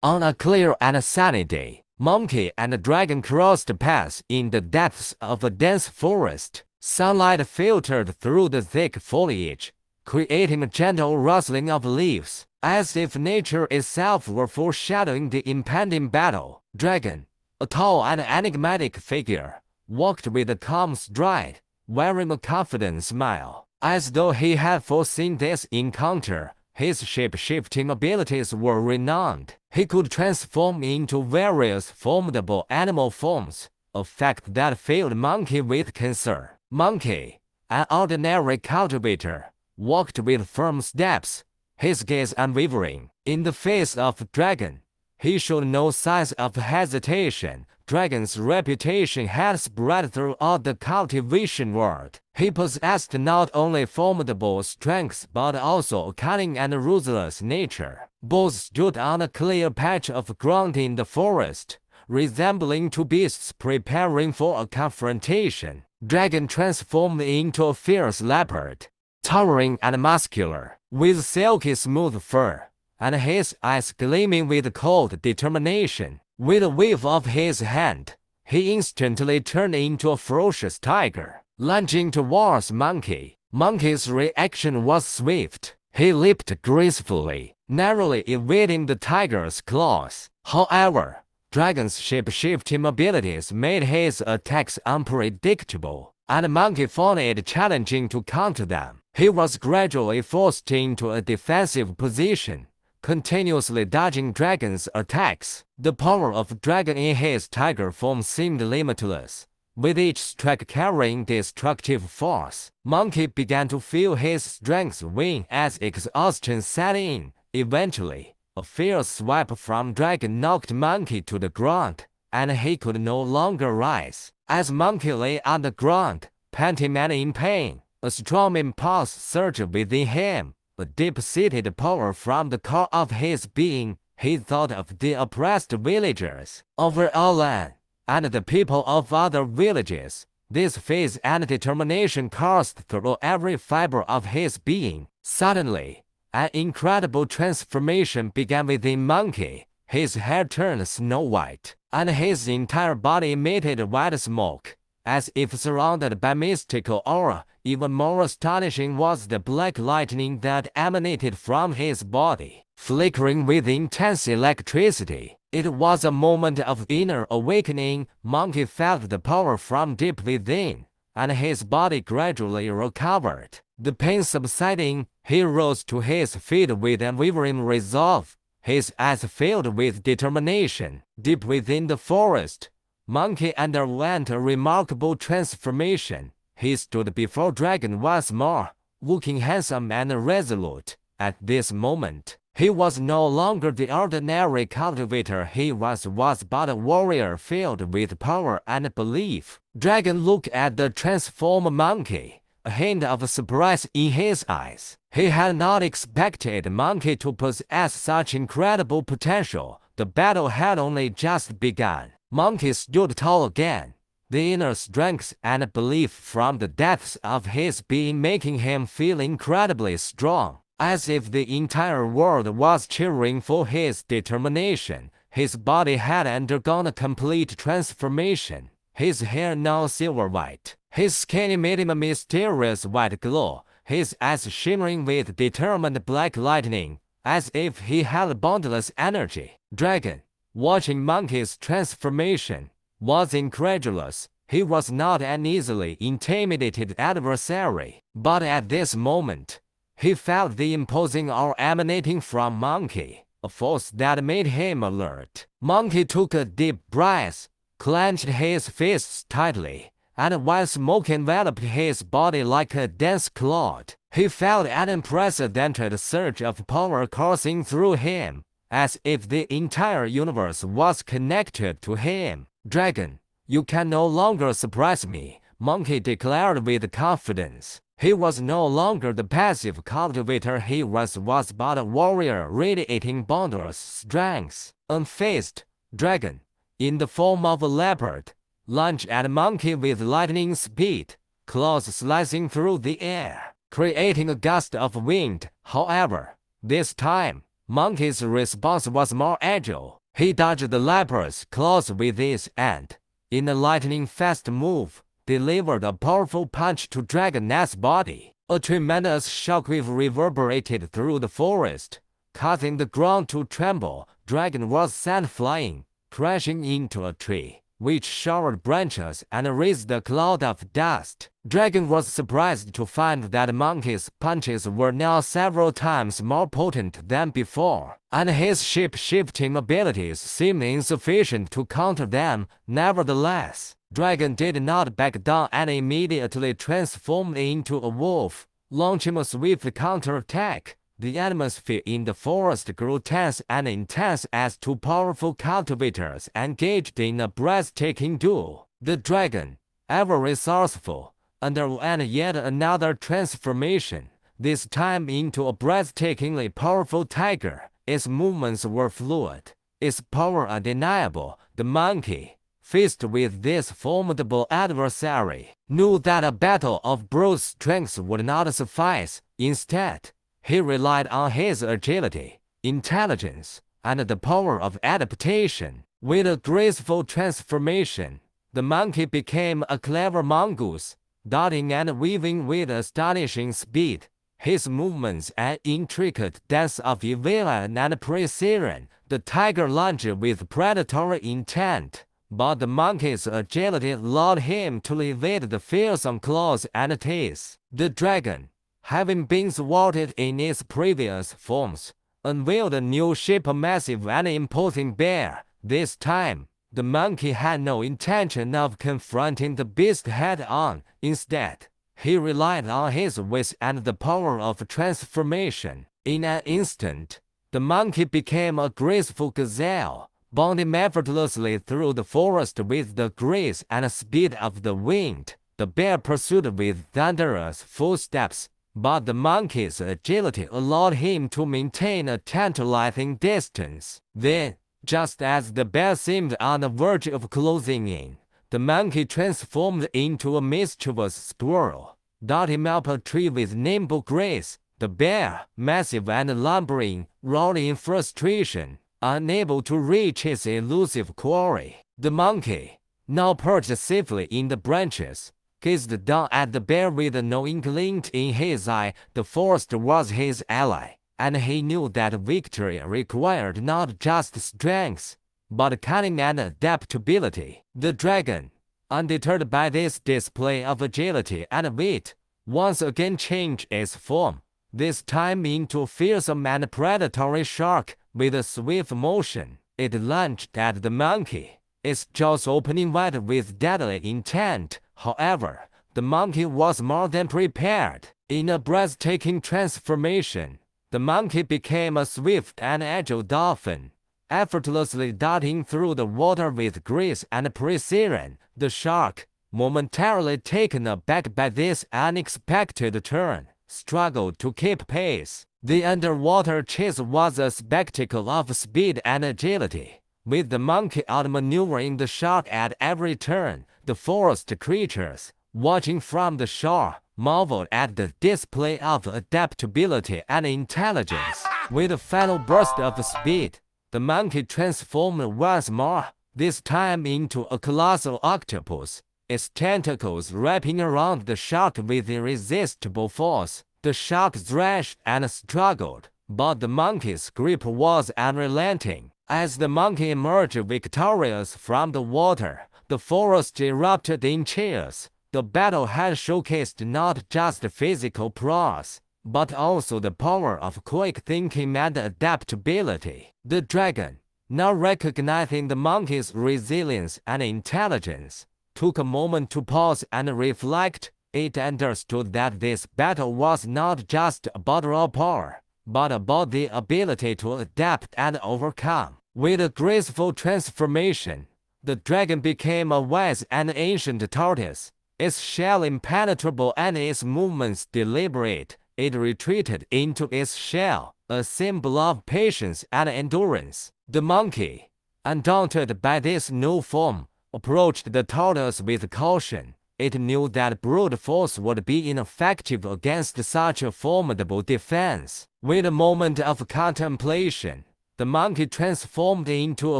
On a clear and sunny day, monkey and dragon crossed paths in the depths of a dense forest. Sunlight filtered through the thick foliage, creating a gentle rustling of leaves, as if nature itself were foreshadowing the impending battle. Dragon, a tall and enigmatic figure, walked with a calm stride, wearing a confident smile. As though he had foreseen this encounter, his shape-shifting abilities were renowned. He could transform into various formidable animal forms, a fact that filled Monkey with concern. Monkey, an ordinary cultivator, walked with firm steps, his gaze unwavering. In the face of Dragon, he showed no signs of hesitation. Dragon's reputation had spread throughout the cultivation world. He possessed not only formidable strengths but also a cunning and ruthless nature. Both stood on a clear patch of ground in the forest, resembling two beasts preparing for a confrontation. Dragon transformed into a fierce leopard, towering and muscular, with silky smooth fur, and his eyes gleaming with cold determination. With a wave of his hand, he instantly turned into a ferocious tiger, lunging towards Monkey. Monkey's reaction was swift. He leaped gracefully, narrowly evading the tiger's claws. However, Dragon's shape-shifting abilities made his attacks unpredictable, and Monkey found it challenging to counter them. He was gradually forced into a defensive position, continuously dodging Dragon's attacks. The power of Dragon in his tiger form seemed limitless, with each strike carrying destructive force. Monkey began to feel his strength wane as exhaustion set in. Eventually, a fierce swipe from Dragon knocked Monkey to the ground, and he could no longer rise. As Monkey lay on the ground, panting and in pain, a strong impulse surged within him. A deep-seated power from the core of his being. He thought of the oppressed villagers of Overlord and the people of other villages. This faith and determination coursed through every fiber of his being. Suddenly, an incredible transformation began within Monkey. His hair turned snow-white, and his entire body emitted white smoke, as if surrounded by mystical aura. Even more astonishing was the black lightning that emanated from his body, flickering with intense electricity. It was a moment of inner awakening. Monkey felt the power from deep within, and his body gradually recovered. The pain subsiding, he rose to his feet with unwavering resolve, his eyes filled with determination. Deep within the forest, Monkey underwent a remarkable transformation. He stood before Dragon once more, looking handsome and resolute. At this moment, he was no longer the ordinary cultivator he was but a warrior filled with power and belief. Dragon looked at the transformed Monkey, a hint of surprise in his eyes. He had not expected Monkey to possess such incredible potential. The battle had only just begun. Monkey stood tall again, the inner strength and belief from the depths of his being making him feel incredibly strong, as if the entire world was cheering for his determination. His body had undergone a complete transformation, his hair now silver-white, his skin emitting a mysterious white glow, his eyes shimmering with determined black lightning, as if he had boundless energy. Dragon, watching Monkey's transformation, was incredulous. He was not an easily intimidated adversary, but at this moment, he felt the imposing aura emanating from Monkey, a force that made him alert. Monkey took a deep breath, clenched his fists tightly, and while smoke enveloped his body like a dense cloud, he felt an unprecedented surge of power coursing through him, as if the entire universe was connected to him. Dragon, you can no longer surprise me, Monkey declared with confidence. He was no longer the passive cultivator he was but a warrior radiating boundless strength. Unfazed, Dragon, in the form of a leopard, lunged at Monkey with lightning speed, claws slicing through the air, creating a gust of wind. However, this time, Monkey's response was more agile. He dodged the leopard's claws with ease and, in a lightning-fast move, delivered a powerful punch to Dragonet's body. A tremendous shockwave reverberated through the forest, causing the ground to tremble. Dragon was sent flying, crashing into a tree, which showered branches and raised a cloud of dust. Dragon was surprised to find that Monkey's punches were now several times more potent than before, and his shape-shifting abilities seemed insufficient to counter them. Nevertheless, Dragon did not back down and immediately transformed into a wolf, launching a swift counterattack. The atmosphere in the forest grew tense and intense as two powerful cultivators engaged in a breathtaking duel. The dragon, ever resourceful, underwent yet another transformation, this time into a breathtakingly powerful tiger. Its movements were fluid, its power undeniable. The monkey, faced with this formidable adversary, knew that a battle of brute strength would not suffice. Instead, he relied on his agility, intelligence, and the power of adaptation. With a graceful transformation, the monkey became a clever mongoose, darting and weaving with astonishing speed. His movements and intricate dance of evasion and precision. The tiger lunged with predatory intent, but the monkey's agility allowed him to evade the fearsome claws and teeth. The dragon, having been thwarted in its previous forms, unveiled a new shape, a massive and imposing bear. This time, the monkey had no intention of confronting the beast head-on. Instead, he relied on his wits and the power of transformation. In an instant, the monkey became a graceful gazelle, bounding effortlessly through the forest with the grace and speed of the wind. The bear pursued with thunderous footsteps, but the monkey's agility allowed him to maintain a tantalizing distance. Then, just as the bear seemed on the verge of closing in, the monkey transformed into a mischievous squirrel, darting up a tree with nimble grace. The bear, massive and lumbering, roared in frustration, unable to reach his elusive quarry. The monkey, now perched safely in the branches, gazed down at the bear with a knowing glint in his eye. The forest was his ally, and he knew that victory required not just strength, but cunning and adaptability. The dragon, undeterred by this display of agility and wit, once again changed its form, this time into a fearsome and predatory shark. With a swift motion, it lunged at the monkey, its jaws opening wide with deadly intent. However, the monkey was more than prepared. In a breathtaking transformation, the monkey became a swift and agile dolphin, effortlessly darting through the water with grace and precision. The shark, momentarily taken aback by this unexpected turn, struggled to keep pace. The underwater chase was a spectacle of speed and agility, with the monkey outmaneuvering the shark at every turn. The forest creatures, watching from the shore, marveled at the display of adaptability and intelligence. With a final burst of speed, the monkey transformed once more, this time into a colossal octopus, its tentacles wrapping around the shark with irresistible force. The shark thrashed and struggled, but the monkey's grip was unrelenting. As the monkey emerged victorious from the water, the forest erupted in cheers. The battle had showcased not just physical prowess, but also the power of quick thinking and adaptability. The dragon, now recognizing the monkey's resilience and intelligence, took a moment to pause and reflect. It understood that this battle was not just about raw power, but about the ability to adapt and overcome. With a graceful transformation, the dragon became a wise and ancient tortoise, its shell impenetrable and its movements deliberate. It retreated into its shell, a symbol of patience and endurance. The monkey, undaunted by this new form, approached the tortoise with caution. It knew that brute force would be ineffective against such a formidable defense. With a moment of contemplation, the monkey transformed into a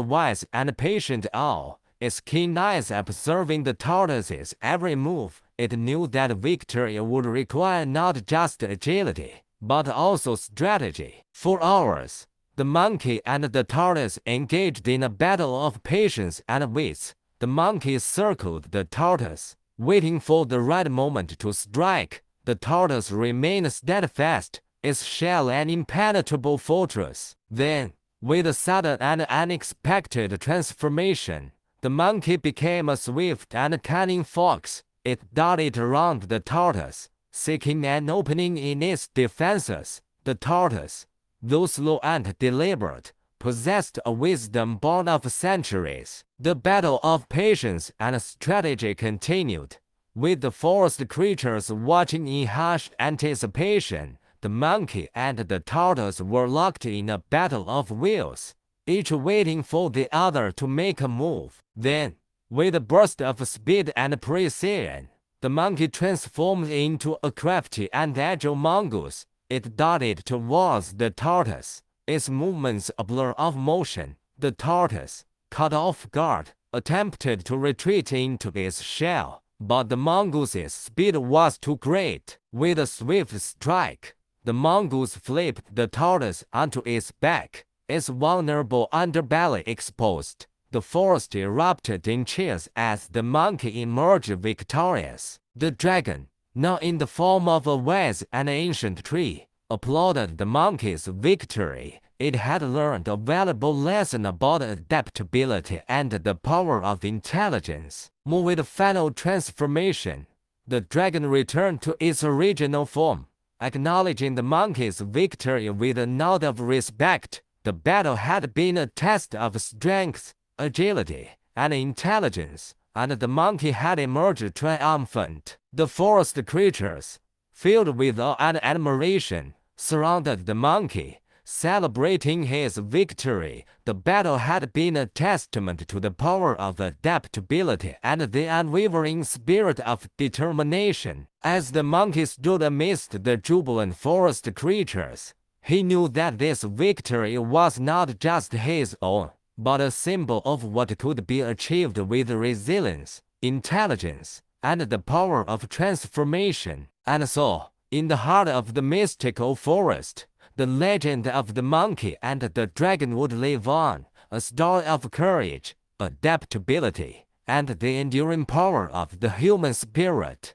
wise and patient owl, its keen eyes observing the tortoise's every move. It knew that victory would require not just agility, but also strategy. For hours, the monkey and the tortoise engaged in a battle of patience and wits. The monkey circled the tortoise, waiting for the right moment to strike. The tortoise remained steadfast, its shell an impenetrable fortress. Then, with a sudden and unexpected transformation, the monkey became a swift and cunning fox. It darted around the tortoise, seeking an opening in its defenses. The tortoise, though slow and deliberate, possessed a wisdom born of centuries. The battle of patience and strategy continued. With the forest creatures watching in hushed anticipation, the monkey and the tortoise were locked in a battle of wills, each waiting for the other to make a move. Then, with a burst of speed and precision, the monkey transformed into a crafty and agile mongoose. It darted towards the tortoise, its movements a blur of motion. The tortoise, caught off guard, attempted to retreat into its shell, but the mongoose's speed was too great. With a swift strike, the mongoose flipped the tortoise onto its back, its vulnerable underbelly exposed. The forest erupted in cheers as the monkey emerged victorious. The dragon, now in the form of a wise and ancient tree, applauded the monkey's victory. It had learned a valuable lesson about adaptability and the power of intelligence. With the final transformation, the dragon returned to its original form, acknowledging the monkey's victory with a nod of respect. The battle had been a test of strength, agility, and intelligence, and the monkey had emerged triumphant. The forest creatures, filled with awe and admiration, surrounded the monkey, celebrating his victory. The battle had been a testament to the power of adaptability and the unwavering spirit of determination. As the monkey stood amidst the jubilant forest creatures, he knew that this victory was not just his own, but a symbol of what could be achieved with resilience, intelligence, and the power of transformation. And so, in the heart of the mystical forest, the legend of the monkey and the dragon would live on, a story of courage, adaptability, and the enduring power of the human spirit.